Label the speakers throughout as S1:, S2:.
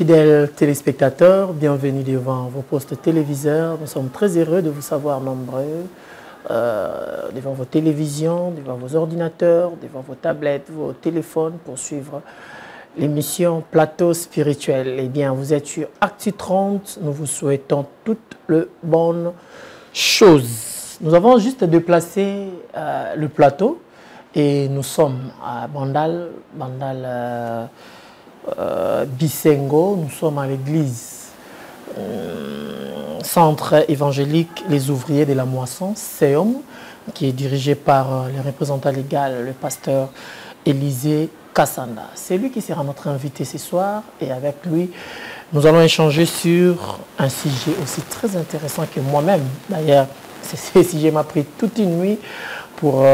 S1: Fidèles téléspectateurs, bienvenue devant vos postes téléviseurs. Nous sommes très heureux de vous savoir nombreux devant vos télévisions, devant vos ordinateurs, devant vos tablettes, vos téléphones pour suivre l'émission Plateau Spirituel. Eh bien, vous êtes sur Actu 30. Nous vous souhaitons toutes les bonnes choses. Nous avons juste déplacé le plateau et nous sommes à Bandal Bisengo. Nous sommes à l'église Centre évangélique Les Ouvriers de la Moisson, CEOM, qui est dirigé par le représentant légal, le pasteur Élisée Kassanda. C'est lui qui sera notre invité ce soir et avec lui, nous allons échanger sur un sujet aussi très intéressant que moi-même. D'ailleurs, ce sujet m'a pris toute une nuit pour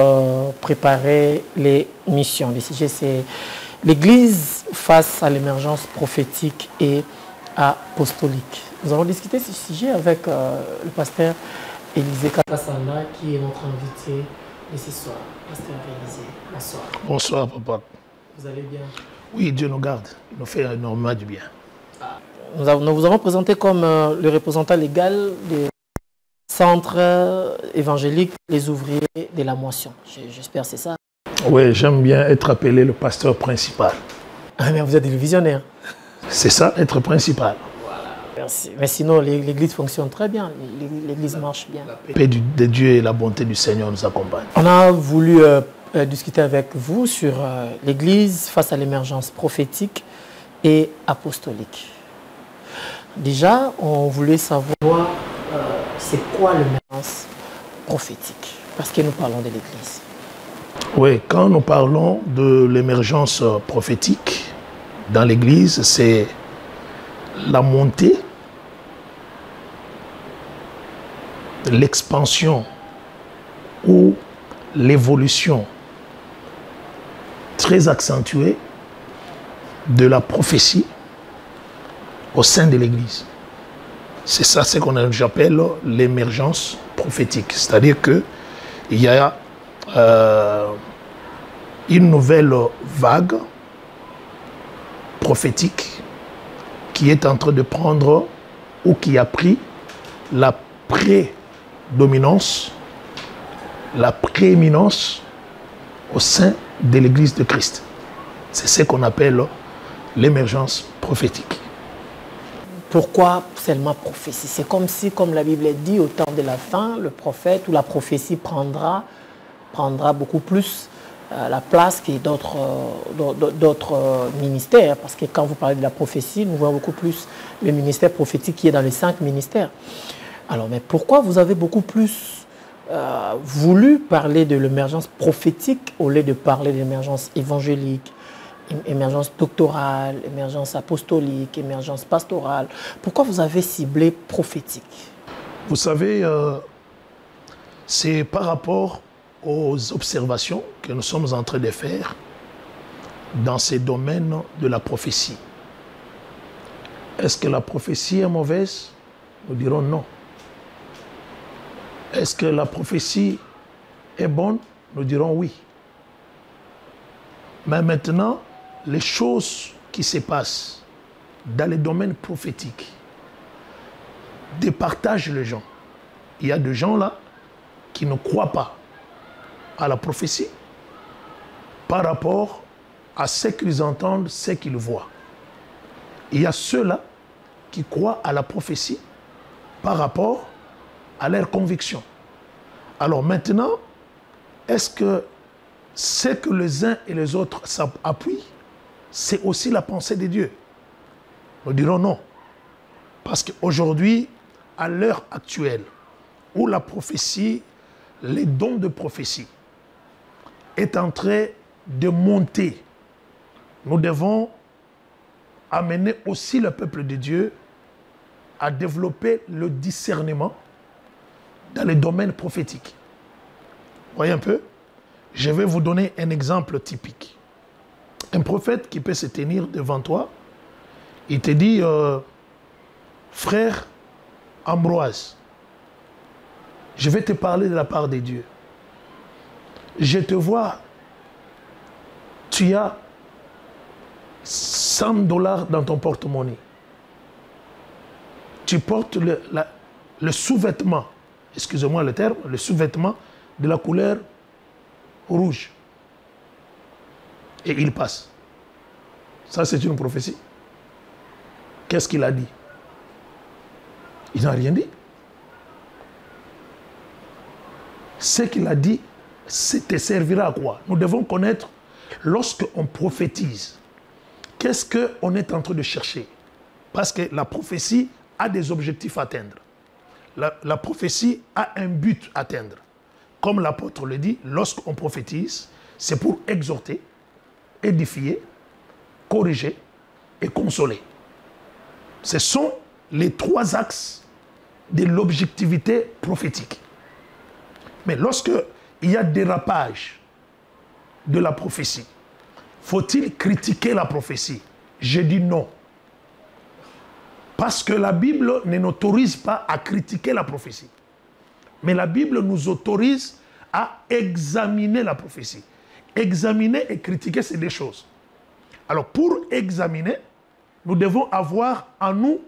S1: préparer les missions. Le sujet, c'est l'Église face à l'émergence prophétique et apostolique. Nous allons discuter ce sujet avec le pasteur Élisée Kassanda, qui est notre invité de ce soir. Pasteur Élisée, bonsoir.
S2: Bonsoir, papa.
S1: Vous allez bien?
S2: Oui, Dieu nous garde. Il nous fait énormément du bien.
S1: Nous vous avons présenté comme le représentant légal du Centre évangélique Les Ouvriers de la Moisson. J'espère que c'est ça.
S2: Oui, j'aime bien être appelé le pasteur principal.
S1: Ah, mais vous êtes le visionnaire.
S2: C'est ça, être principal.
S1: Voilà, merci. Mais sinon, l'Église fonctionne très bien. L'Église marche bien.
S2: La paix de Dieu et la bonté du Seigneur nous accompagnent.
S1: On a voulu discuter avec vous sur l'Église face à l'émergence prophétique et apostolique. Déjà, on voulait savoir c'est quoi l'émergence prophétique, parce que nous parlons de l'Église.
S2: Oui, quand nous parlons de l'émergence prophétique dans l'Église, c'est la montée, l'expansion ou l'évolution très accentuée de la prophétie au sein de l'Église. C'est ça ce qu'on j'appelle l'émergence prophétique. C'est-à-dire qu'il y a une nouvelle vague prophétique qui est en train de prendre ou qui a pris la prédominance, la prééminence au sein de l'Église de Christ. C'est ce qu'on appelle l'émergence prophétique.
S1: Pourquoi seulement prophétie? C'est comme si, comme la Bible dit, au temps de la fin, le prophète ou la prophétie prendra beaucoup plus la place que d'autres ministères. Parce que quand vous parlez de la prophétie, nous voyons beaucoup plus le ministère prophétique qui est dans les 5 ministères. Alors, mais pourquoi vous avez beaucoup plus voulu parler de l'émergence prophétique au lieu de parler de l'émergence évangélique, émergence doctorale, émergence apostolique, émergence pastorale? Pourquoi vous avez ciblé prophétique?
S2: Vous savez, c'est par rapport aux observations que nous sommes en train de faire dans ces domaines de la prophétie. Est-ce que la prophétie est mauvaise? Nous dirons non. Est-ce que la prophétie est bonne? Nous dirons oui. Mais maintenant, les choses qui se passent dans les domaines prophétiques départagent les gens. Il y a des gens là qui ne croient pas à la prophétie par rapport à ce qu'ils entendent, ce qu'ils voient. Il y a ceux-là qui croient à la prophétie par rapport à leurs convictions. Alors maintenant, est-ce que ce que les uns et les autres appuient, c'est aussi la pensée de Dieu? Nous dirons non. Parce qu'aujourd'hui, à l'heure actuelle, où la prophétie, les dons de prophétie, est en train de monter, nous devons amener aussi le peuple de Dieu à développer le discernement dans les domaines prophétiques. Voyez un peu? Je vais vous donner un exemple typique. Un prophète qui peut se tenir devant toi, il te dit, frère Ambroise, je vais te parler de la part de Dieu. Je te vois, tu as $100 dans ton porte-monnaie. tu portes le sous-vêtement, excusez-moi le terme, le sous-vêtement de la couleur rouge. Et il passe. Ça, c'est une prophétie. Qu'est-ce qu'il a dit? Il n'a rien dit. Ce qu'il a dit, te servira à quoi? Nous devons connaître, lorsqu'on prophétise, qu'est-ce qu'on est en train de chercher? Parce que la prophétie a des objectifs à atteindre. La prophétie a un but à atteindre. Comme l'apôtre le dit, lorsqu'on prophétise, c'est pour exhorter, édifier, corriger et consoler. Ce sont les trois axes de l'objectivité prophétique. Mais lorsqu'il y a dérapage de la prophétie, faut-il critiquer la prophétie? Je dis non. Parce que la Bible ne nous autorise pas à critiquer la prophétie. Mais la Bible nous autorise à examiner la prophétie. Examiner et critiquer, c'est des choses. Alors, pour examiner, nous devons avoir en nous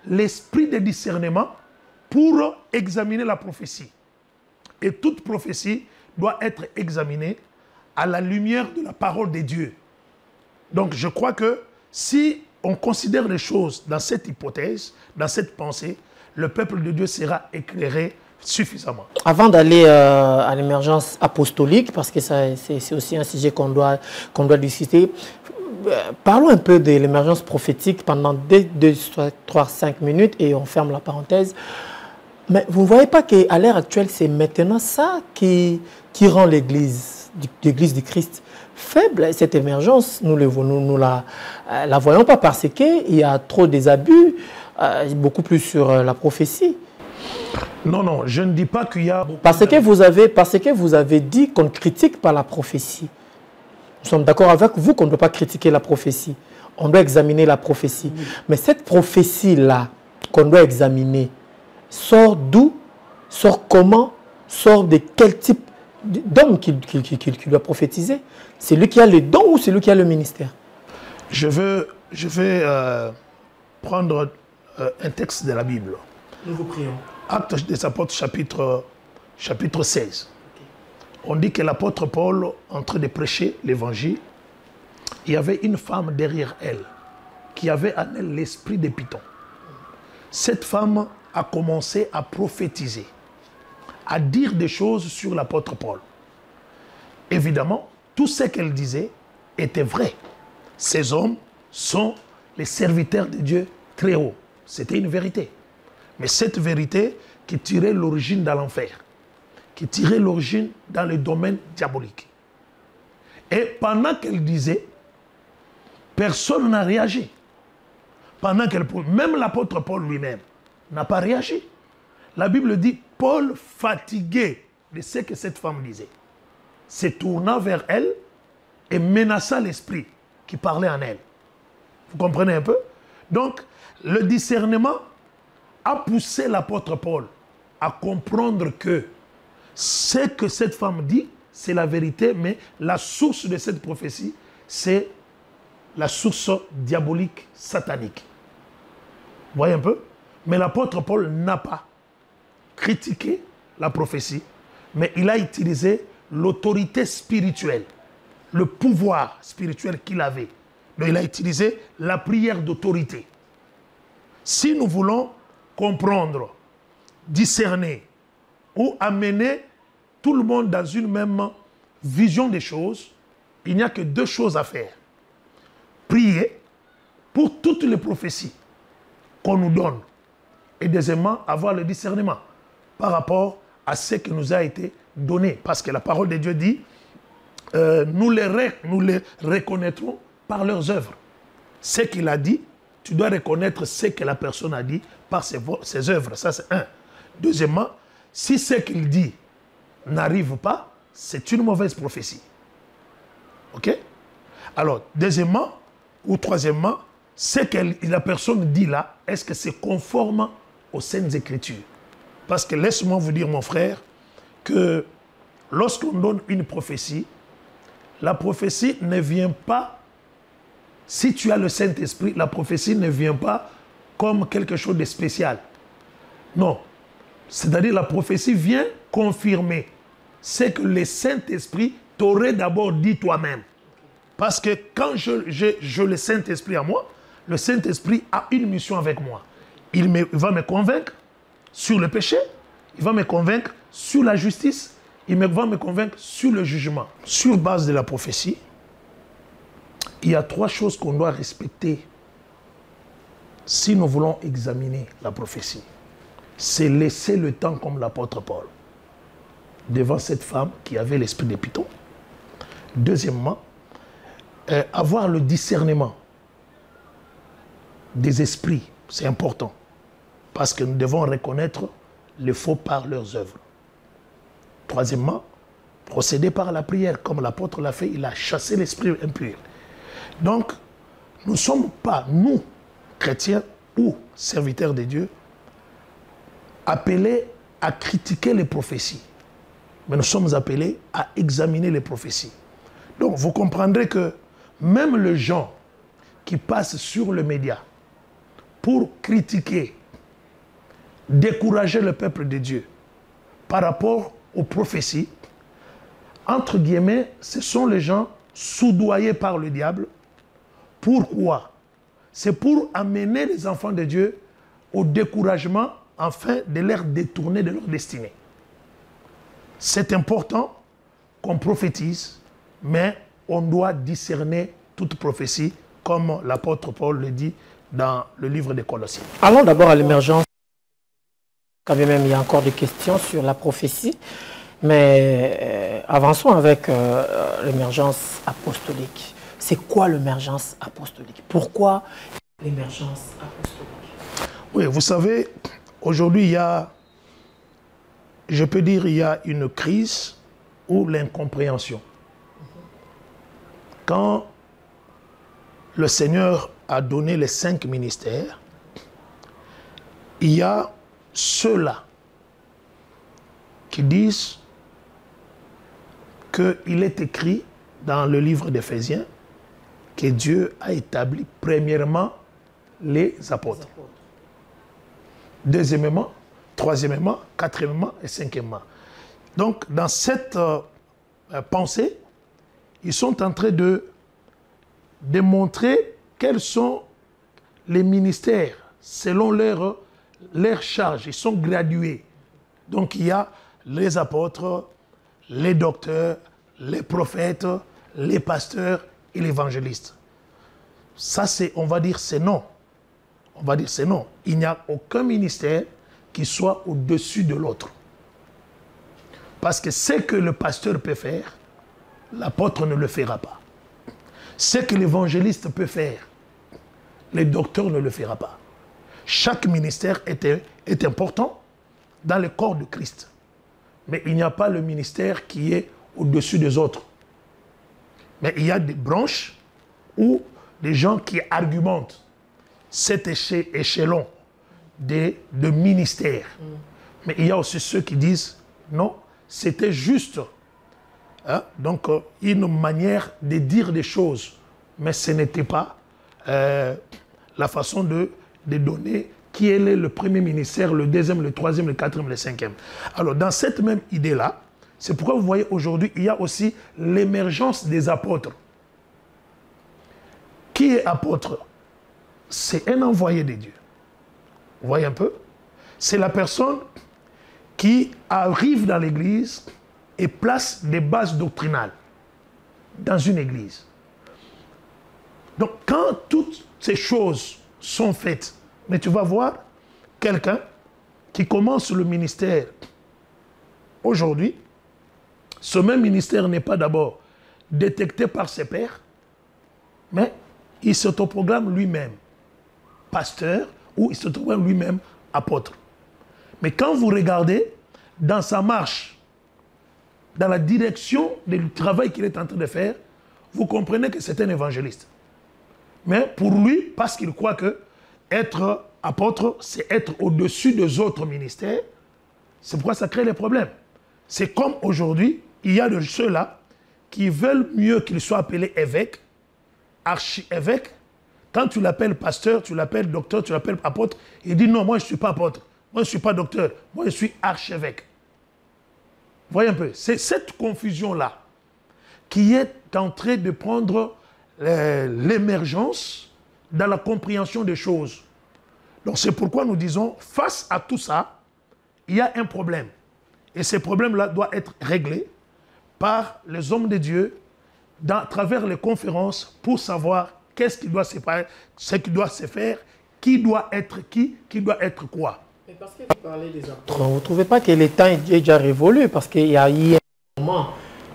S2: l'esprit de discernement pour examiner la prophétie. Et toute prophétie doit être examinée à la lumière de la parole de Dieu. Donc, je crois que si on considère les choses dans cette hypothèse, dans cette pensée, le peuple de Dieu sera éclairé suffisamment. Avant d'aller à l'émergence apostolique, parce que c'est aussi un sujet qu'on doit discuter, parlons un peu de l'émergence prophétique pendant 2, 3, 5 minutes et on ferme la parenthèse. Mais vous ne voyez pas qu'à l'heure actuelle, c'est maintenant ça qui rend l'Église du Christ faible. Cette émergence, nous la voyons pas parce qu'il y a trop des abus, beaucoup plus sur la prophétie. Non, non, je ne dis pas qu'il y a... Parce que vous avez dit qu'on ne critique pas la prophétie. Nous sommes d'accord avec vous qu'on ne doit pas critiquer la prophétie. On doit examiner la prophétie. Oui. Mais cette prophétie-là qu'on doit examiner sort d'où? Sort comment? Sort de quel type d'homme qui doit prophétiser? C'est lui qui a le don ou c'est lui qui a le ministère? Je vais prendre un texte de la Bible. Nous vous prions. Actes des Apôtres, chapitre 16. Okay. On dit que l'apôtre Paul, en train de prêcher l'évangile, il y avait une femme derrière elle, qui avait en elle l'esprit de Python. Cette femme a commencé à prophétiser, à dire des choses sur l'apôtre Paul. Évidemment, tout ce qu'elle disait était vrai. Ces hommes sont les serviteurs de Dieu très haut. C'était une vérité. Mais cette vérité qui tirait l'origine dans l'enfer, qui tirait l'origine dans le domaine diabolique. Et pendant qu'elle disait, personne n'a réagi. Pendant qu'elle, même l'apôtre Paul lui-même n'a pas réagi. La Bible dit, Paul, fatigué de ce que cette femme disait, se tourna vers elle et menaça l'esprit qui parlait en elle. Vous comprenez un peu? Donc, le discernement a poussé l'apôtre Paul à comprendre que ce que cette femme dit, c'est la vérité, mais la source de cette prophétie, c'est la source diabolique, satanique. Vous voyez un peu? Mais l'apôtre Paul n'a pas critiqué la prophétie, mais il a utilisé l'autorité spirituelle, le pouvoir spirituel qu'il avait. Donc il a utilisé la prière d'autorité. Si nous voulons comprendre, discerner ou amener tout le monde dans une même vision des choses, il n'y a que deux choses à faire. Prier pour toutes les prophéties qu'on nous donne. Et deuxièmement, avoir le discernement par rapport à ce qui nous a été donné. Parce que la parole de Dieu dit, nous les reconnaîtrons par leurs œuvres. Ce qu'il a dit, tu dois reconnaître ce que la personne a dit par ses œuvres. Ça, c'est un. Deuxièmement, si ce qu'il dit n'arrive pas, c'est une mauvaise prophétie. OK? Alors, deuxièmement ou troisièmement, ce que la personne dit là, est-ce que c'est conforme aux Saintes Écritures? Parce que laisse-moi vous dire, mon frère, que lorsqu'on donne une prophétie, la prophétie ne vient pas, si tu as le Saint-Esprit, la prophétie ne vient pas comme quelque chose de spécial. Non. C'est-à-dire la prophétie vient confirmer ce que le Saint-Esprit t'aurait d'abord dit toi-même. Parce que quand je le Saint-Esprit à moi, le Saint-Esprit a une mission avec moi. Il va me convaincre sur le péché, il va me convaincre sur la justice, va me convaincre sur le jugement. Sur base de la prophétie, il y a 3 choses qu'on doit respecter si nous voulons examiner la prophétie. C'est laisser le temps comme l'apôtre Paul devant cette femme qui avait l'esprit de Python. Deuxièmement, avoir le discernement des esprits, c'est important. Parce que nous devons reconnaître les faux par leurs œuvres. Troisièmement, procéder par la prière, comme l'apôtre l'a fait, il a chassé l'esprit impur. Donc, nous ne sommes pas, nous, chrétiens ou serviteurs de Dieu, appelés à critiquer les prophéties. Mais nous sommes appelés à examiner les prophéties. Donc, vous comprendrez que même les gens qui passent sur le média pour critiquer, décourager le peuple de Dieu par rapport aux prophéties, entre guillemets, ce sont les gens soudoyés par le diable. Pourquoi? C'est pour amener les enfants de Dieu au découragement afin de les détourner de leur destinée. C'est important qu'on prophétise, mais on doit discerner toute prophétie, comme l'apôtre Paul le dit dans le livre des Colossiens.
S1: Allons d'abord à l'émergence. Quand même, il y a encore des questions sur la prophétie, mais avançons avec l'émergence apostolique. C'est quoi l'émergence apostolique? Pourquoi l'émergence apostolique?
S2: Oui, vous savez, aujourd'hui, il y a, je peux dire, il y a une crise ou l'incompréhension. Quand le Seigneur a donné les 5 ministères, il y a ceux-là qui disent qu'il est écrit dans le livre d'Éphésiens que Dieu a établi premièrement les apôtres. Deuxièmement, troisièmement, quatrièmement et cinquièmement. Donc, dans cette pensée, ils sont en train de démontrer quels sont les ministères selon leur charge. Ils sont gradués. Donc, il y a les apôtres, les docteurs, les prophètes, les pasteurs et l'évangéliste. Ça, c'est, on va dire, c'est non. On va dire c'est non. Il n'y a aucun ministère qui soit au-dessus de l'autre. Parce que ce que le pasteur peut faire, l'apôtre ne le fera pas. Ce que l'évangéliste peut faire, le docteur ne le fera pas. Chaque ministère est important dans le corps de Christ. Mais il n'y a pas le ministère qui est au-dessus des autres. Mais il y a des branches ou des gens qui argumentent cet échelon de ministère. Mais il y a aussi ceux qui disent non, c'était juste une manière de dire des choses, mais ce n'était pas la façon de donner qui est le premier ministère, le deuxième, le troisième, le quatrième, le cinquième. Alors dans cette même idée-là, c'est pourquoi vous voyez aujourd'hui, il y a aussi l'émergence des apôtres. Qui est apôtre? C'est un envoyé de Dieu. Vous voyez un peu? C'est la personne qui arrive dans l'église et place des bases doctrinales dans une église. Donc, quand toutes ces choses sont faites, mais tu vas voir quelqu'un qui commence le ministère aujourd'hui, ce même ministère n'est pas d'abord détecté par ses pairs, mais il s'autoproclame lui-même pasteur ou il s'autoproclame lui-même apôtre. Mais quand vous regardez dans sa marche, dans la direction du travail qu'il est en train de faire, vous comprenez que c'est un évangéliste. Mais pour lui, parce qu'il croit que être apôtre, c'est être au-dessus des autres ministères, c'est pourquoi ça crée les problèmes. C'est comme aujourd'hui, il y a de ceux-là qui veulent mieux qu'il soit appelé évêque, archi-évêque. Quand tu l'appelles pasteur, tu l'appelles docteur, tu l'appelles apôtre, il dit non, moi je ne suis pas apôtre. Moi, je ne suis pas docteur. Moi, je suis archevêque. Voyez un peu. C'est cette confusion-là qui est en train de prendre l'émergence dans la compréhension des choses. Donc, c'est pourquoi nous disons, face à tout ça, il y a un problème. Et ce problème-là doit être réglé par les hommes de Dieu à travers les conférences pour savoir qu'est-ce qui doit se faire, ce qui doit se faire, qui doit être qui doit être quoi.
S1: Mais parce que vous parlez des apôtres, vous ne trouvez pas que les temps est déjà révolu? Parce qu'il y a eu un moment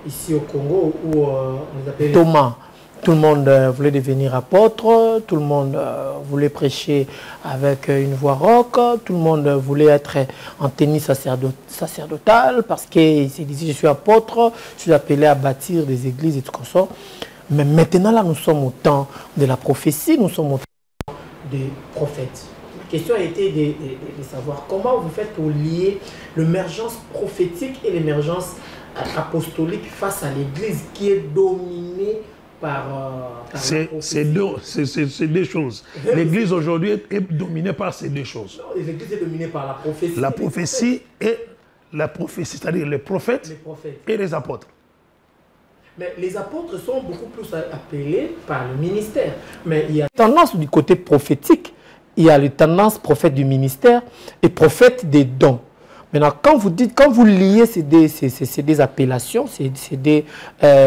S1: ici au Congo où on les appelait Thomas. Tout le monde voulait devenir apôtre, tout le monde voulait prêcher avec une voix rauque, tout le monde voulait être en tenue sacerdotale parce qu'il se disait je suis apôtre, je suis appelé à bâtir des églises et tout comme ça. Mais maintenant là nous sommes au temps de la prophétie, nous sommes au temps des prophètes. La question a été de savoir comment vous faites pour lier l'émergence prophétique et l'émergence apostolique face à l'église qui est dominée par
S2: c'est deux choses. L'église aujourd'hui est dominée par ces deux choses.
S1: L'église est dominée par la prophétie.
S2: La prophétie et la prophétie, c'est-à-dire les prophètes et les apôtres.
S1: Mais les apôtres sont beaucoup plus appelés par le ministère. Mais il y a tendance du côté prophétique, il y a les tendances prophètes du ministère et prophètes des dons. Maintenant, quand vous liez ces des appellations, c'est des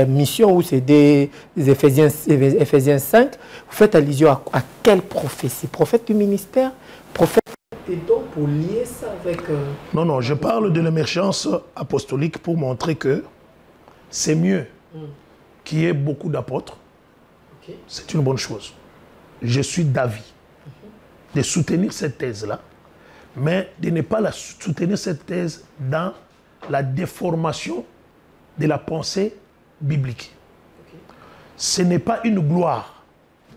S1: missions ou c'est des Éphésiens 5, vous faites allusion à quelle prophétie? Prophète du ministère, prophète des dons, pour lier ça avec...
S2: Non, je parle de l'émergence apostolique pour montrer que c'est mieux qu'il y ait beaucoup d'apôtres. Okay. C'est une bonne chose. Je suis d'avis de soutenir cette thèse-là, mais de ne pas soutenir cette thèse dans la déformation de la pensée biblique. Okay. Ce n'est pas une gloire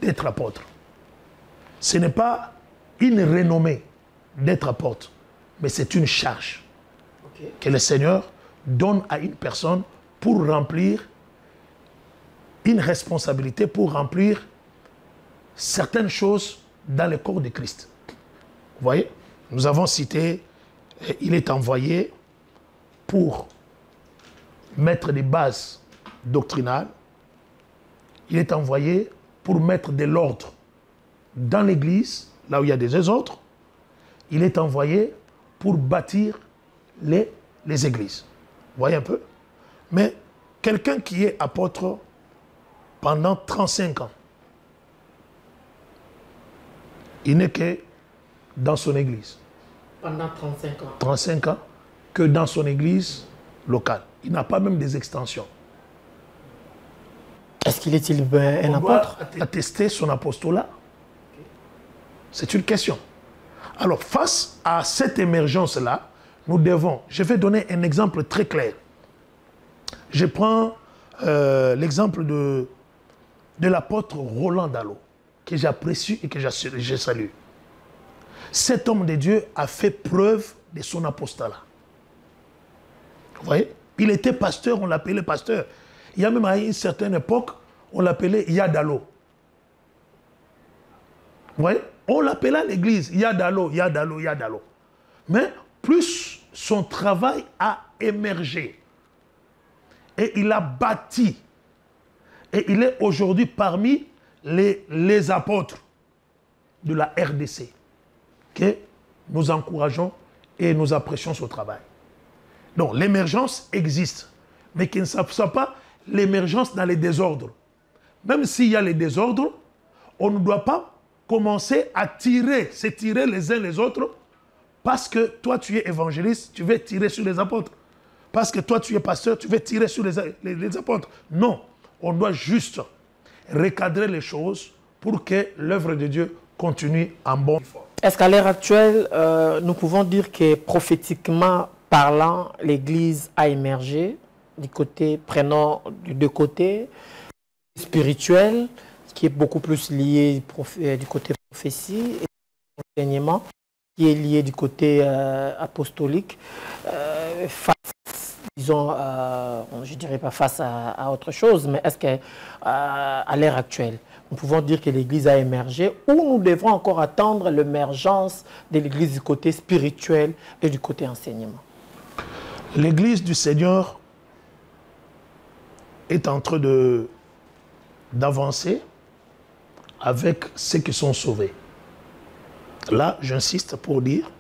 S2: d'être apôtre. Ce n'est pas une renommée d'être apôtre, mais c'est une charge que le Seigneur donne à une personne pour remplir une responsabilité, pour remplir certaines choses dans le corps de Christ. Vous voyez? Nous avons cité, il est envoyé pour mettre des bases doctrinales. Il est envoyé pour mettre de l'ordre dans l'Église, là où il y a des désordres. Il est envoyé pour bâtir les églises. Vous voyez un peu? Mais quelqu'un qui est apôtre pendant 35 ans, il n'est que dans son église.
S1: Pendant 35 ans.
S2: 35 ans, que dans son église locale. Il n'a pas même des extensions.
S1: Est-ce qu'il est-il un apôtre?
S2: On doit attester son apostolat. Okay. C'est une question. Alors, face à cette émergence-là, nous devons... Je vais donner un exemple très clair. Je prends l'exemple de l'apôtre Roland Dallot, que j'apprécie et que je salue. Cet homme de Dieu a fait preuve de son apostolat. Vous voyez? Il était pasteur, on l'appelait pasteur. Il y a même à une certaine époque, on l'appelait Yadalo. Vous voyez? On l'appelait à l'église Yadalo, Yadalo, Yadalo. Mais plus son travail a émergé. Et il a bâti. Et il est aujourd'hui parmi les apôtres de la RDC. Que nous encourageons et nous apprécions ce travail. Donc l'émergence existe, mais qu'il ne soit pas l'émergence dans les désordres. Même s'il y a les désordres, on ne doit pas commencer à se tirer les uns les autres, parce que toi tu es évangéliste, tu veux tirer sur les apôtres. Parce que toi tu es pasteur, tu veux tirer sur les apôtres. Non, on doit juste recadrer les choses pour que l'œuvre de Dieu continue en bon.
S1: Est-ce qu'à l'heure actuelle, nous pouvons dire que prophétiquement parlant, l'Église a émergé du côté, prenons du deux côtés, spirituel, qui est beaucoup plus lié du côté prophétie, et enseignement, qui est lié du côté apostolique, face, disons, je ne dirais pas face à autre chose, mais est-ce qu'à l'heure actuelle, nous pouvons dire que l'Église a émergé, ou nous devrons encore attendre l'émergence de l'Église du côté spirituel et du côté enseignement?
S2: L'Église du Seigneur est en train d'avancer avec ceux qui sont sauvés. Là, j'insiste pour dire,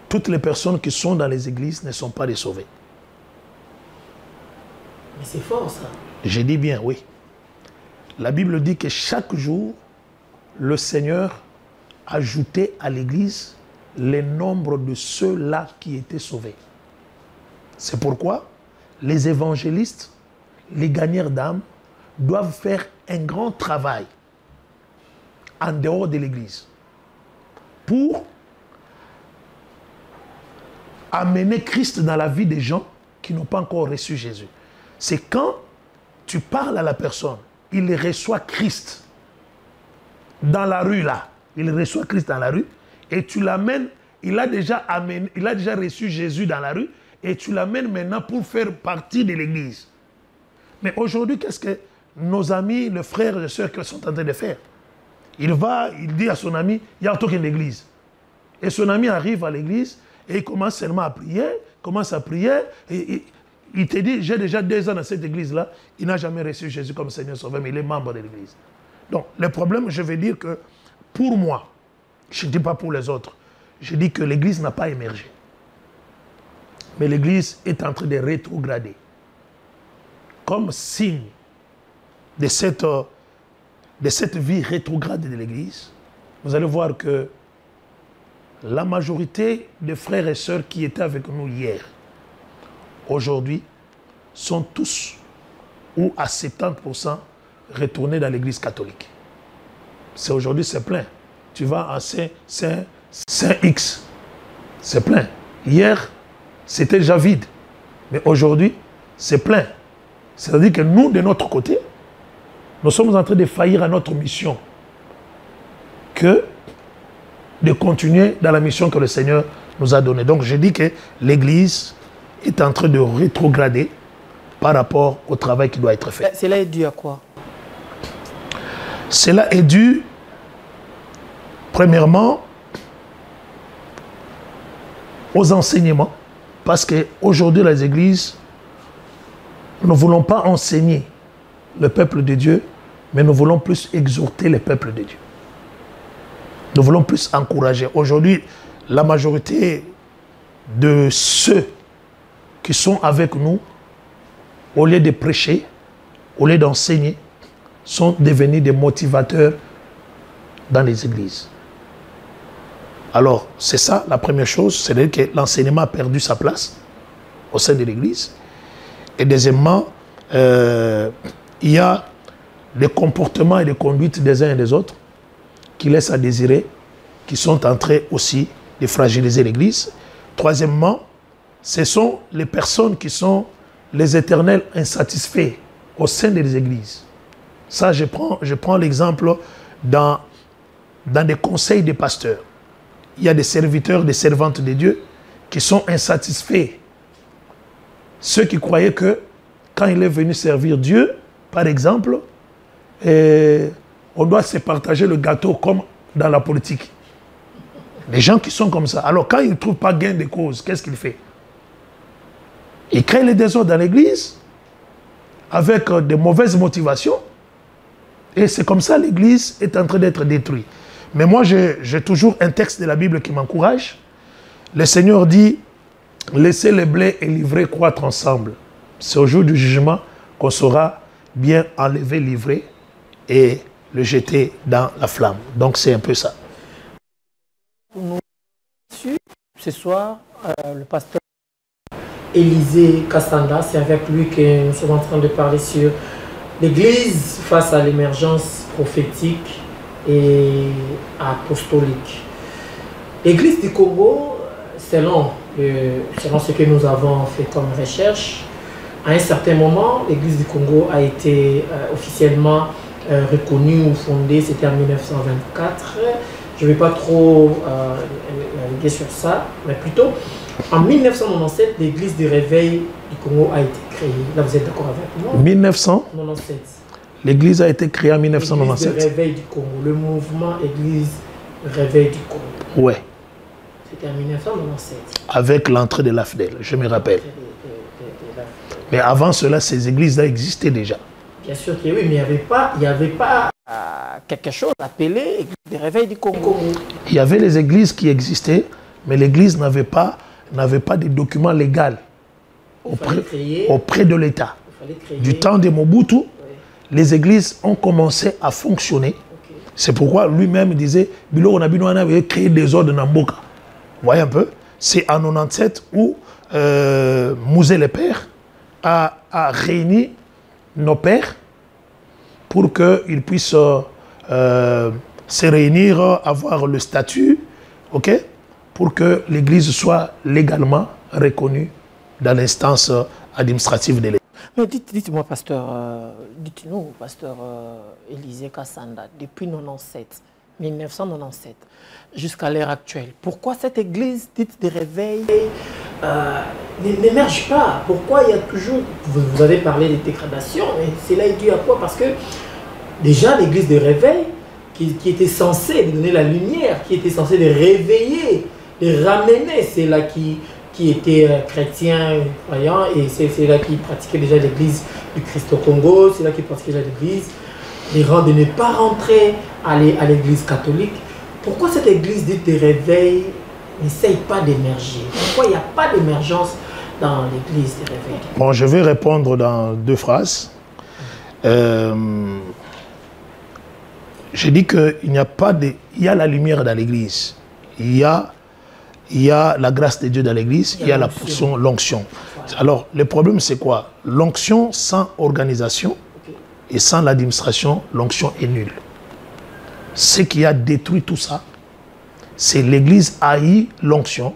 S2: toutes les personnes qui sont dans les églises ne sont pas des sauvés.
S1: Mais c'est fort, ça.
S2: Je dis bien, oui. La Bible dit que chaque jour, le Seigneur ajoutait à l'Église le nombre de ceux-là qui étaient sauvés. C'est pourquoi les évangélistes, les gagneurs d'âmes, doivent faire un grand travail en dehors de l'Église pour amener Christ dans la vie des gens qui n'ont pas encore reçu Jésus. C'est quand tu parles à la personne, il reçoit Christ dans la rue là. Il reçoit Christ dans la rue et tu l'amènes, il a déjà reçu Jésus dans la rue et tu l'amènes maintenant pour faire partie de l'église. Mais aujourd'hui, qu'est-ce que nos amis, les frères et les sœurs qui sont en train de faire? Il dit à son ami, il y a un truc en l'église. Et son ami arrive à l'église et il commence seulement à prier, et il te dit, j'ai déjà 2 ans dans cette église-là, il n'a jamais reçu Jésus comme Seigneur Sauveur, mais il est membre de l'église. Donc, le problème, je vais dire que, pour moi, je ne dis pas pour les autres, je dis que l'église n'a pas émergé. Mais l'église est en train de rétrograder. Comme signe de cette vie rétrograde de l'église, vous allez voir que la majorité des frères et sœurs qui étaient avec nous hier, aujourd'hui, sont tous, ou à 70%, retournés dans l'église catholique. C'est aujourd'hui, c'est plein. Tu vas à Saint-X, c'est plein. Hier, c'était déjà vide. Mais aujourd'hui, c'est plein. C'est-à-dire que nous, de notre côté, nous sommes en train de faillir à notre mission que de continuer dans la mission que le Seigneur nous a donnée. Donc je dis que l'Église est en train de rétrograder par rapport au travail qui doit être fait.
S1: Cela est dû à quoi?
S2: Cela est dû, premièrement, aux enseignements, parce qu'aujourd'hui, les églises, nous ne voulons pas enseigner le peuple de Dieu, mais nous voulons plus exhorter le peuple de Dieu. Nous voulons plus encourager. Aujourd'hui, la majorité de ceux qui sont avec nous, au lieu de prêcher, au lieu d'enseigner, sont devenus des motivateurs dans les églises. Alors, c'est ça la première chose, c'est-à-dire que l'enseignement a perdu sa place au sein de l'église. Et deuxièmement, il y a des comportements et des conduites des uns et des autres qui laissent à désirer, qui sont en train aussi de fragiliser l'église. Troisièmement, ce sont les personnes qui sont les éternels insatisfaits au sein des églises. Ça, je prends l'exemple dans des conseils des pasteurs. Il y a des serviteurs, des servantes de Dieu qui sont insatisfaits. Ceux qui croyaient que quand il est venu servir Dieu, par exemple, on doit se partager le gâteau comme dans la politique. Les gens qui sont comme ça. Alors quand ils ne trouvent pas gain de cause, qu'est-ce qu'il fait? Il crée les désordres dans l'église avec de mauvaises motivations. Et c'est comme ça l'église est en train d'être détruite. Mais moi, j'ai toujours un texte de la Bible qui m'encourage. Le Seigneur dit, laissez les blés et l'ivraie croître ensemble. C'est au jour du jugement qu'on saura bien enlever l'ivraie et le jeter dans la flamme. Donc c'est un peu ça.
S1: Ce soir, le pasteur Élisée Kassanda, c'est avec lui que nous sommes en train de parler sur l'Église face à l'émergence prophétique et apostolique. L'Église du Congo, selon ce que nous avons fait comme recherche, à un certain moment, l'Église du Congo a été officiellement reconnue ou fondée, c'était en 1924. Je ne vais pas trop naviguer sur ça, mais plutôt en 1997, l'Église du Réveil du Congo a été créée. Là, vous êtes d'accord avec moi?
S2: 1997. L'église a été créée en 1997.
S1: L'église Réveil du Congo, le mouvement Église Réveil du Congo.
S2: Ouais.
S1: C'était en 1997.
S2: Avec l'entrée de l'AFDEL, je me rappelle. Mais avant cela, ces églises-là existaient déjà.
S1: Bien sûr que oui, mais il n'y avait pas quelque chose appelé Église de Réveil du Congo.
S2: Il y avait les églises qui existaient, mais l'église n'avait pas de documents légaux auprès de l'État. Du temps de Mobutu, les églises ont commencé à fonctionner. C'est pourquoi lui-même disait Bilo Onabino avait créé des ordres Namboka. Vous voyez un peu? C'est en 97 où Mouzé le Père a réuni nos pères pour qu'ils puissent se réunir, avoir le statut, ok, pour que l'église soit légalement reconnue dans l'instance administrative de l'État.
S1: Mais dites-moi, pasteur, dites-nous, pasteur Élisée Kassanda, depuis 1997 jusqu'à l'heure actuelle, pourquoi cette église dite de réveil n'émerge pas? Pourquoi il y a toujours, vous avez parlé de dégradation, mais cela est dû à quoi? Parce que déjà l'église de réveil, qui était censée donner la lumière, qui était censée les réveiller, les ramener, c'est là qui étaient chrétiens, croyants, et c'est là qui pratiquaient déjà l'église du Christ au Congo, c'est là qui pratiquaient déjà l'église, les rangs de ne pas rentrer à l'église catholique. Pourquoi cette église dite de réveil n'essaye pas d'émerger? Pourquoi il n'y a pas d'émergence dans l'église de réveil?
S2: Bon, je vais répondre dans 2 phrases. J'ai dit qu'il n'y a pas de... Il y a la lumière dans l'église. Il y a la grâce de Dieu dans l'église, il y a la portion, l'onction. Alors, le problème, c'est quoi? L'onction sans organisation et sans l'administration, l'onction est nulle. Ce qui a détruit tout ça, c'est l'église a eu l'onction,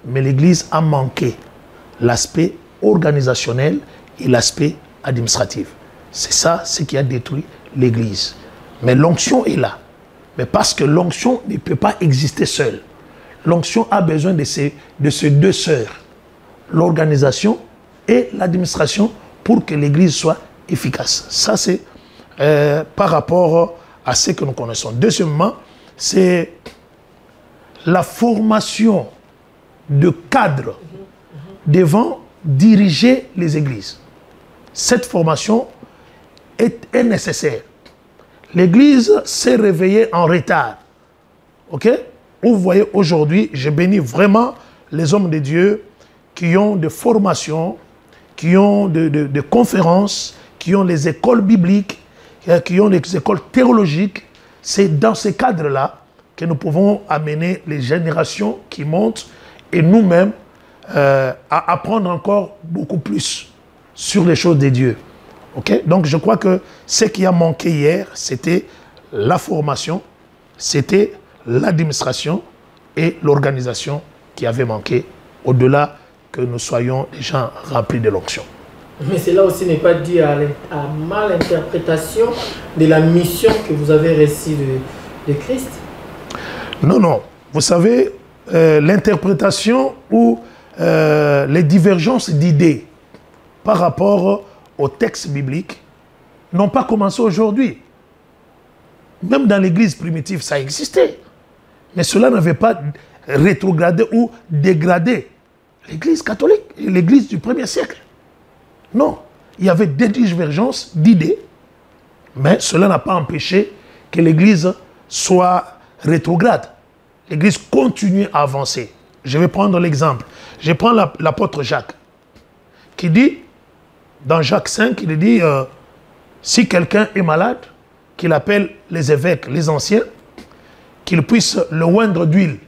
S2: mais l'église a manqué l'aspect organisationnel et l'aspect administratif. C'est ça ce qui a détruit l'église. Mais l'onction est là. Mais parce que l'onction ne peut pas exister seule. L'onction a besoin de ces 2 sœurs, l'organisation et l'administration, pour que l'église soit efficace. Ça, c'est par rapport à ce que nous connaissons. Deuxièmement, c'est la formation de cadres devant diriger les églises. Cette formation est nécessaire. L'église s'est réveillée en retard. Ok? Vous voyez, aujourd'hui, je bénis vraiment les hommes de Dieu qui ont des formations, qui ont des conférences, qui ont les écoles bibliques, qui ont les écoles théologiques. C'est dans ces cadres-là que nous pouvons amener les générations qui montent et nous-mêmes à apprendre encore beaucoup plus sur les choses de Dieu. Okay? Donc je crois que ce qui a manqué hier, c'était la formation, c'était l'administration et l'organisation qui avait manqué, au-delà que nous soyons des gens remplis de l'onction.
S1: Mais cela aussi n'est pas dû à mal interprétation de la mission que vous avez reçue de Christ?
S2: Non, non. Vous savez, l'interprétation ou les divergences d'idées par rapport au texte biblique n'ont pas commencé aujourd'hui. Même dans l'église primitive, ça existait. Mais cela n'avait pas rétrogradé ou dégradé l'église catholique, l'église du 1er siècle. Non, il y avait des divergences d'idées, mais cela n'a pas empêché que l'église soit rétrograde. L'église continue à avancer. Je vais prendre l'exemple. Je prends l'apôtre Jacques, qui dit, dans Jacques 5, il dit, si quelqu'un est malade, qu'il appelle les évêques, les anciens, qu'ils puissent le oindre d'huile.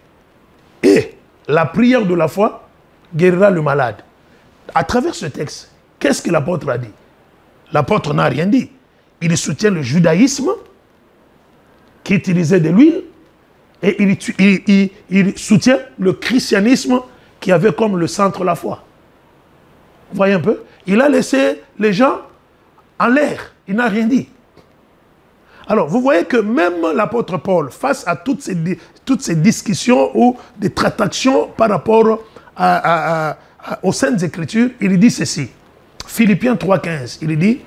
S2: Et la prière de la foi guérira le malade. À travers ce texte, qu'est-ce que l'apôtre a dit? L'apôtre n'a rien dit. Il soutient le judaïsme qui utilisait de l'huile et il soutient le christianisme qui avait comme le centre la foi. Vous voyez un peu? Il a laissé les gens en l'air. Il n'a rien dit. Alors, vous voyez que même l'apôtre Paul, face à toutes ces discussions ou des tractations par rapport aux Saintes Écritures, il dit ceci. Philippiens 3,15, il dit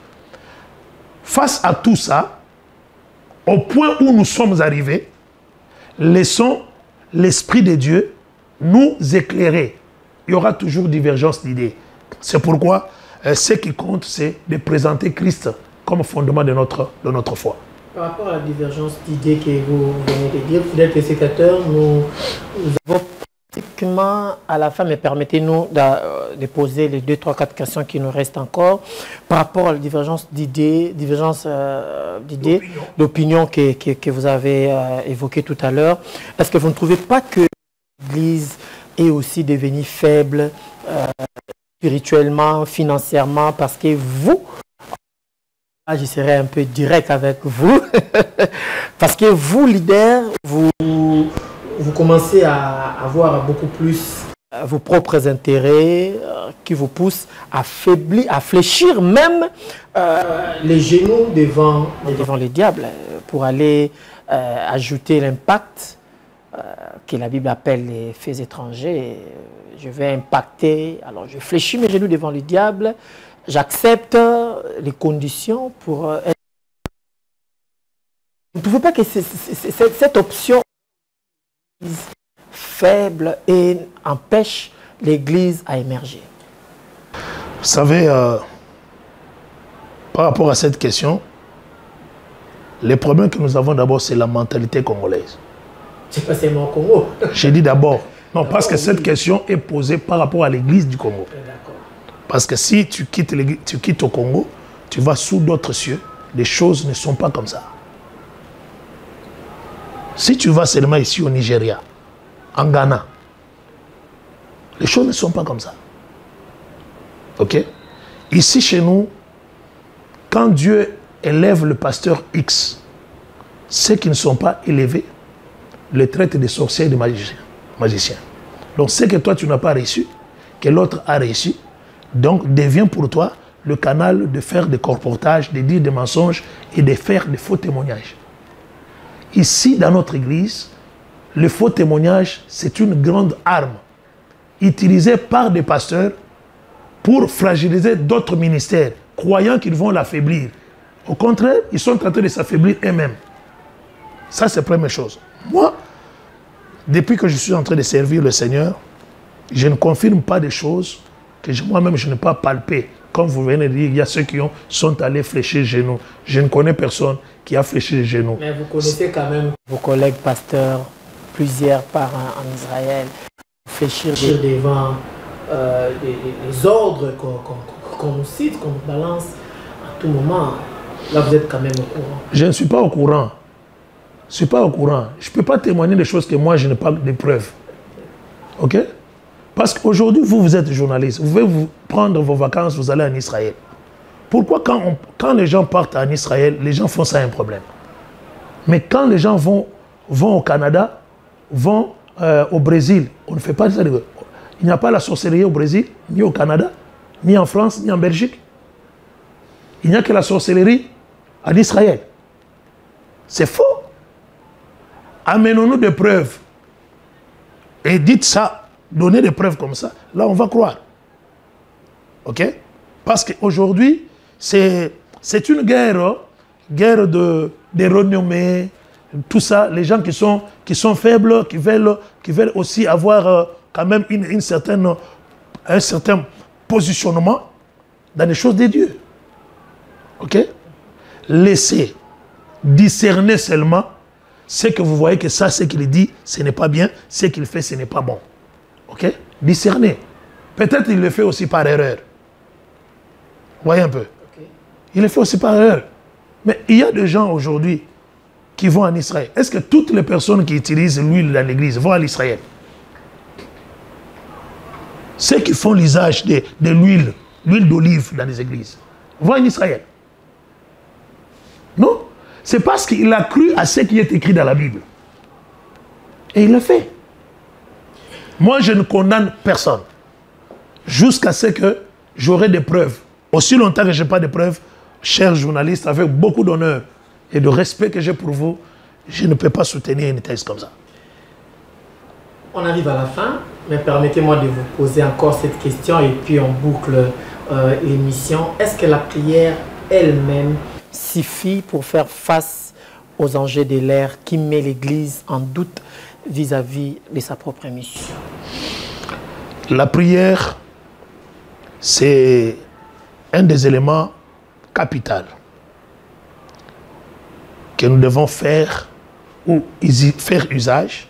S2: Face à tout ça, au point où nous sommes arrivés, laissons l'Esprit de Dieu nous éclairer. Il y aura toujours divergence d'idées. C'est pourquoi ce qui compte, c'est de présenter Christ comme fondement de notre foi.
S1: Par rapport à la divergence d'idées que vous venez de dire, fidèles téléspectateurs, nous avons pratiquement à la fin, mais permettez-nous de poser les 2, 3, 4 questions qui nous restent encore par rapport à la divergence d'idées, d'opinion que vous avez évoquée tout à l'heure. Est-ce que vous ne trouvez pas que l'Église est aussi devenue faible spirituellement, financièrement, parce que vous, je serai un peu direct avec vous, parce que vous, leaders, vous commencez à avoir beaucoup plus vos propres intérêts qui vous poussent à fléchir même les genoux devant les diables pour aller ajouter l'impact que la Bible appelle les faits étrangers. Je vais impacter, alors je fléchis mes genoux devant le diable, j'accepte les conditions pour être... Vous ne trouvez pas que cette option faible et empêche l'Église à émerger?
S2: Vous savez, par rapport à cette question, les problèmes que nous avons d'abord, c'est la mentalité congolaise.
S1: C'est pas seulement au Congo.
S2: J'ai dit d'abord. Non, parce que cette question est posée par rapport à l'Église du Congo. Parce que si tu quittes au Congo, tu vas sous d'autres cieux, les choses ne sont pas comme ça. Si tu vas seulement ici au Nigeria, en Ghana, les choses ne sont pas comme ça. Ok? Ici chez nous, quand Dieu élève le pasteur X, ceux qui ne sont pas élevés, le traitent de sorciers et de magiciens. Donc ce que toi tu n'as pas reçu, que l'autre a reçu, donc devient pour toi le canal de faire des colportages, de dire des mensonges et de faire des faux témoignages. Ici, dans notre église, le faux témoignage, c'est une grande arme utilisée par des pasteurs pour fragiliser d'autres ministères, croyant qu'ils vont l'affaiblir. Au contraire, ils sont en train de s'affaiblir eux-mêmes. Ça, c'est la première chose. Moi, depuis que je suis en train de servir le Seigneur, je ne confirme pas des choses que moi-même je n'ai pas palpées. Comme vous venez de dire, il y a ceux qui sont allés fléchir les genoux. Je ne connais personne qui a fléchi les genoux.
S1: Mais vous connaissez quand même vos collègues pasteurs, plusieurs par en Israël, fléchir devant les ordres qu'on nous cite, qu'on nous balance à tout moment. Là, vous êtes quand même au courant. Je ne suis pas au courant.
S2: Je ne suis pas au courant. Je ne peux pas témoigner des choses que moi, je n'ai pas de preuves. OK? Parce qu'aujourd'hui, vous êtes journaliste. Vous pouvez vous prendre vos vacances, vous allez en Israël. Pourquoi quand les gens partent en Israël, les gens font ça un problème? Mais quand les gens vont au Canada, vont au Brésil, on ne fait pas ça. Il n'y a pas la sorcellerie au Brésil, ni au Canada, ni en France, ni en Belgique. Il n'y a que la sorcellerie en Israël. C'est faux. Amenons-nous des preuves. Et dites ça, donnez des preuves comme ça. Là, on va croire. OK? Parce qu'aujourd'hui, c'est une guerre de renommée, tout ça. Les gens qui sont faibles, qui veulent aussi avoir quand même un certain positionnement dans les choses de Dieu. OK? Laissez discerner seulement ce que vous voyez que ça, ce qu'il dit, ce n'est pas bien, ce qu'il fait, ce n'est pas bon. OK? Discerner. Peut-être il le fait aussi par erreur. Voyez un peu. Okay. Il le fait aussi par erreur. Mais il y a des gens aujourd'hui qui vont en Israël. Est-ce que toutes les personnes qui utilisent l'huile dans l'église vont en Israël? Ceux qui font l'usage de l'huile d'olive dans les églises, vont en Israël? Non. C'est parce qu'il a cru à ce qui est écrit dans la Bible. Et il le fait. Moi, je ne condamne personne. Jusqu'à ce que j'aurai des preuves. Aussi longtemps que je n'ai pas de preuves, chers journalistes, avec beaucoup d'honneur et de respect que j'ai pour vous, je ne peux pas soutenir une thèse comme ça.
S1: On arrive à la fin, mais permettez-moi de vous poser encore cette question et puis on boucle l'émission. Est-ce que la prière elle-même suffit pour faire face aux enjeux de l'ère qui met l'Église en doute vis-à-vis de sa propre mission?
S2: La prière, c'est un des éléments capitaux que nous devons faire ou faire usage,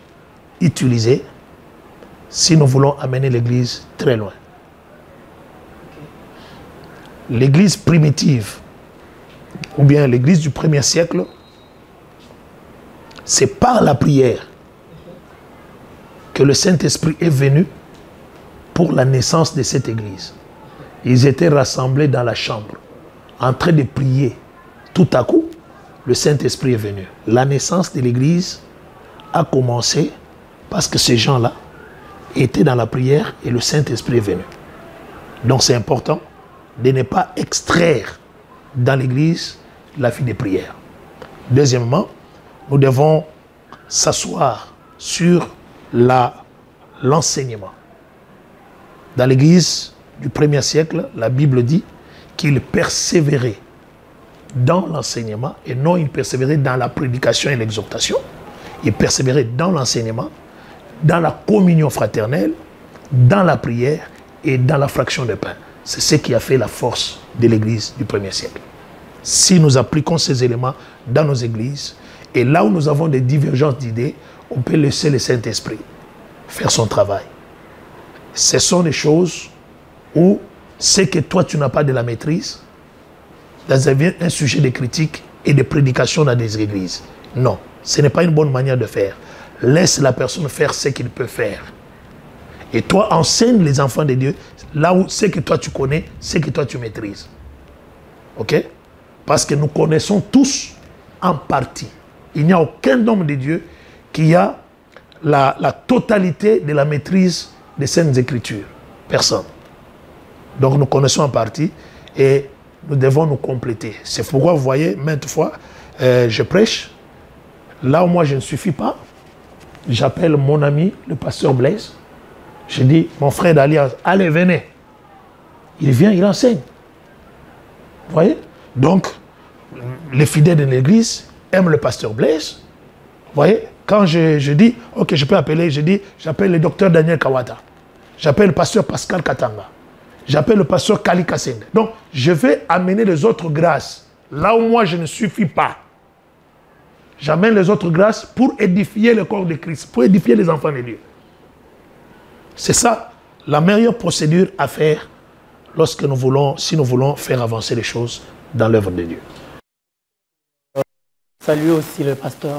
S2: utiliser, si nous voulons amener l'Église très loin. L'Église primitive, ou bien l'Église du 1er siècle, c'est par la prière que le Saint-Esprit est venu pour la naissance de cette Église. Ils étaient rassemblés dans la chambre, en train de prier. Tout à coup, le Saint-Esprit est venu. La naissance de l'Église a commencé parce que ces gens-là étaient dans la prière et le Saint-Esprit est venu. Donc c'est important de ne pas extraire dans l'Église la vie de prière. Deuxièmement, nous devons s'asseoir sur l'enseignement. Dans l'Église du 1er siècle, la Bible dit qu'il persévérait dans l'enseignement et non il persévérait dans la prédication et l'exhortation. Il persévérait dans l'enseignement, dans la communion fraternelle, dans la prière et dans la fraction de pain. C'est ce qui a fait la force de l'Église du 1er siècle. Si nous appliquons ces éléments dans nos églises, et là où nous avons des divergences d'idées, on peut laisser le Saint-Esprit faire son travail. Ce sont des choses où c'est que toi tu n'as pas de la maîtrise, dans un sujet de critique et de prédication dans des églises. Non, ce n'est pas une bonne manière de faire. Laisse la personne faire ce qu'il peut faire. Et toi, enseigne les enfants de Dieu là où c'est que toi tu connais, c'est que toi tu maîtrises. Ok? Parce que nous connaissons tous en partie. Il n'y a aucun homme de Dieu qui a la totalité de la maîtrise des Saintes Écritures. Personne. Donc nous connaissons en partie et nous devons nous compléter. C'est pourquoi vous voyez, maintes fois, je prêche. Là où moi je ne suffis pas, j'appelle mon ami, le pasteur Blaise. Je dis, mon frère d'Alliance, allez, venez. Il vient, il enseigne. Vous voyez? Donc, les fidèles de l'église aiment le pasteur Blaise. Vous voyez? Quand je dis, ok, je peux appeler, je dis, j'appelle le docteur Daniel Kawata. J'appelle le pasteur Pascal Katanga. J'appelle le pasteur Kali Kassende. Donc, je vais amener les autres grâces. Là où moi, je ne suffis pas. J'amène les autres grâces pour édifier le corps de Christ, pour édifier les enfants de Dieu. C'est ça, la meilleure procédure à faire lorsque nous voulons, si nous voulons faire avancer les choses dans l'œuvre de Dieu.
S1: Salut aussi le pasteur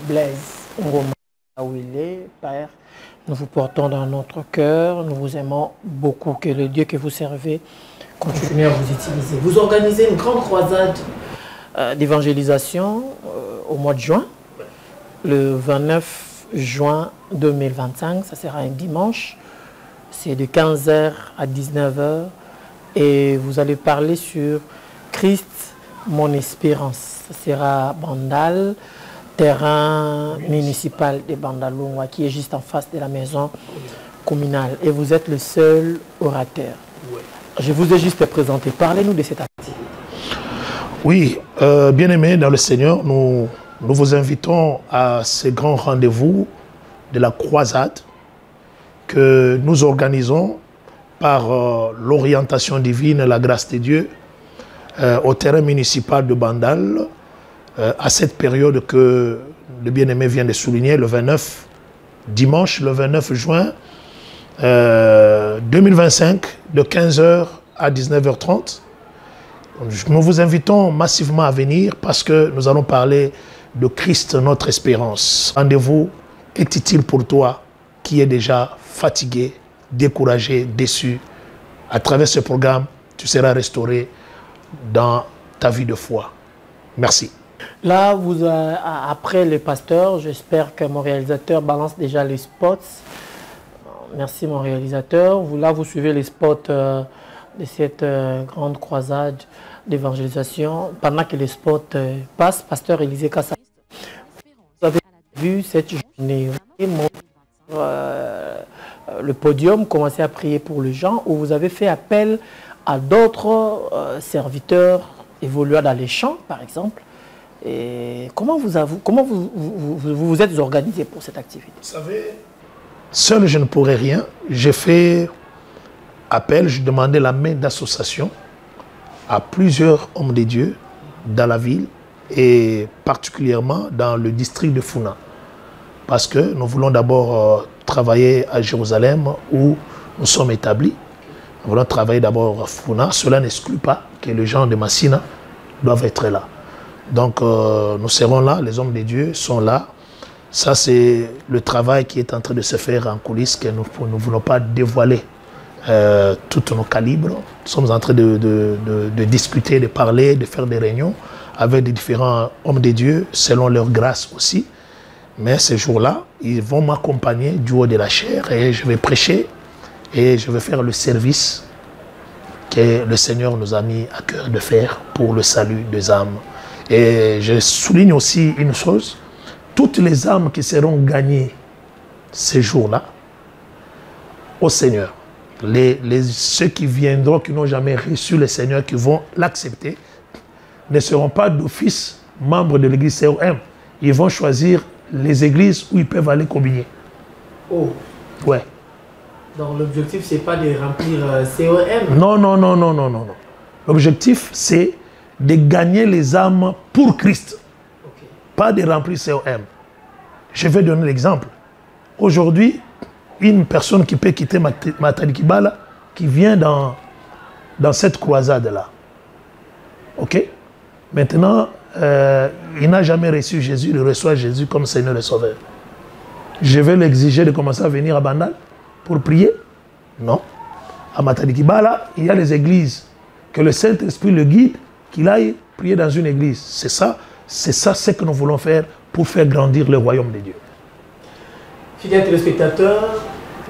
S1: Blaise Ngoma, où il est, Père. Nous vous portons dans notre cœur, nous vous aimons beaucoup, que le Dieu que vous servez continue à vous utiliser. Vous organisez une grande croisade d'évangélisation au mois de juin, le 29 juin 2025, ça sera un dimanche, c'est de 15h à 19h, et vous allez parler sur Christ, mon espérance. Ça sera Bandal, terrain municipal de Bandalungwa, qui est juste en face de la maison communale. Et vous êtes le seul orateur. Je vous ai juste présenté. Parlez-nous de cette activité.
S2: Oui, bien-aimés dans le Seigneur, nous vous invitons à ce grand rendez-vous de la croisade que nous organisons par l'orientation divine, la grâce de Dieu, au terrain municipal de Bandal, à cette période que le bien-aimé vient de souligner, le 29, dimanche, le 29 juin 2025, de 15h à 19h30. Nous vous invitons massivement à venir parce que nous allons parler de Christ, notre espérance. Rendez-vous est utile pour toi qui es déjà fatigué, découragé, déçu. À travers ce programme, tu seras restauré dans ta vie de foi. Merci.
S1: Là, après le pasteur, j'espère que mon réalisateur balance déjà les spots. Merci mon réalisateur. Là, vous suivez les spots de cette grande croisade d'évangélisation. Pendant que les spots passent, pasteur Élisée Kassa, vous avez vu cette journée, le podium, commencer à prier pour les gens, où vous avez fait appel à d'autres serviteurs évolua dans les champs, par exemple. Et comment vous êtes organisé pour cette activité?
S2: Vous savez, seul je ne pourrais rien. J'ai fait appel, je demandais la main d'association à plusieurs hommes de Dieu dans la ville et particulièrement dans le district de Funa. Parce que nous voulons d'abord travailler à Jérusalem où nous sommes établis. Nous voulons travailler d'abord à Funa. Cela n'exclut pas que les gens de Massina doivent être là. Donc nous serons là, les hommes de Dieu sont là. Ça c'est le travail qui est en train de se faire en coulisses que nous ne voulons pas dévoiler tous nos calibres. Nous sommes en train de discuter, de parler, de faire des réunions avec des différents hommes de Dieu selon leur grâce aussi. Mais ces jours-là, ils vont m'accompagner du haut de la chair et je vais prêcher et je vais faire le service que le Seigneur nous a mis à cœur de faire pour le salut des âmes. Et je souligne aussi une chose, toutes les âmes qui seront gagnées ces jours-là au Seigneur, ceux qui viendront, qui n'ont jamais reçu le Seigneur, qui vont l'accepter, ne seront pas d'office membres de l'église COM. Ils vont choisir les églises où ils peuvent aller communier.
S1: Oh.
S2: Ouais.
S1: Donc l'objectif, c'est pas de remplir COM.
S2: Non, non, non, non, non, non. L'objectif, c'est de gagner les âmes pour Christ.
S1: Okay.
S2: Pas de remplir COM. Je vais donner l'exemple. Aujourd'hui, une personne qui peut quitter Matadi Kibala, qui vient dans cette croisade-là. Ok? Maintenant, il n'a jamais reçu Jésus, il reçoit Jésus comme Seigneur et Sauveur. Je vais l'exiger de commencer à venir à Bandal pour prier? Non. À Matadi Kibala, il y a les églises. Que le Saint-Esprit le guide, qu'il aille prier dans une église. C'est ça ce que nous voulons faire pour faire grandir le royaume de Dieu.
S1: Fidèles téléspectateurs,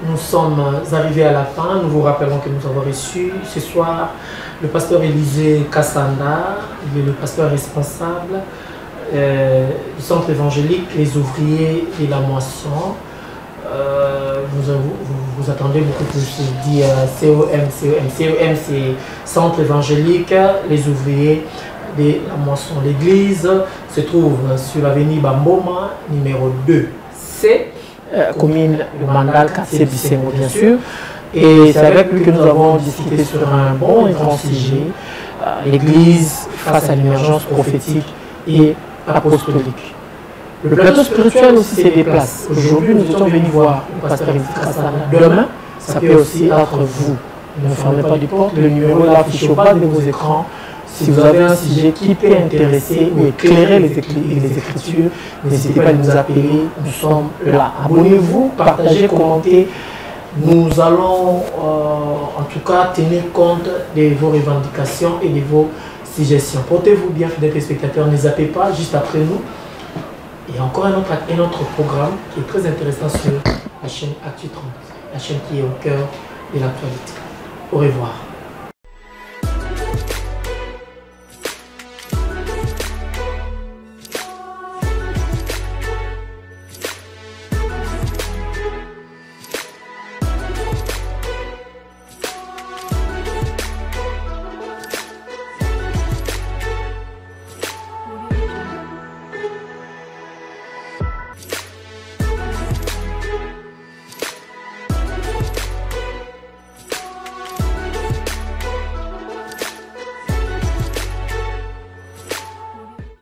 S1: nous sommes arrivés à la fin. Nous vous rappelons que nous avons reçu ce soir le pasteur Élisée Kassanda. Il est le pasteur responsable du centre évangélique Les Ouvriers de la Moisson. Vous attendez beaucoup plus. Je dis COM, c'est Centre évangélique Les Ouvriers de la Moisson. L'église se trouve sur l'avenue Bamboma, numéro 2C, commune de Mandal, quartier Bissémo, bien sûr. Et c'est avec lui que nous avons discuté sur un bon et grand sujet, l'église face à l'émergence prophétique et apostolique. Le plateau spirituel aussi se déplace. Aujourd'hui, nous étions venus voir le pasteur Élisée Kassanda. Demain, ça peut aussi être vous. Ne fermez pas les portes. Le numéro est affiché au bas de vos écrans. Si vous avez un sujet qui peut intéresser ou éclairer les Écritures, n'hésitez pas à nous appeler. Nous sommes là. Abonnez-vous, partagez, commentez. Nous allons en tout cas tenir compte de vos revendications et de vos suggestions. Portez-vous bien, fidèles téléspectateurs. Ne zappez pas juste après nous. Il y a encore un autre programme qui est très intéressant sur la chaîne Actu 30, la chaîne qui est au cœur de l'actualité. Au revoir.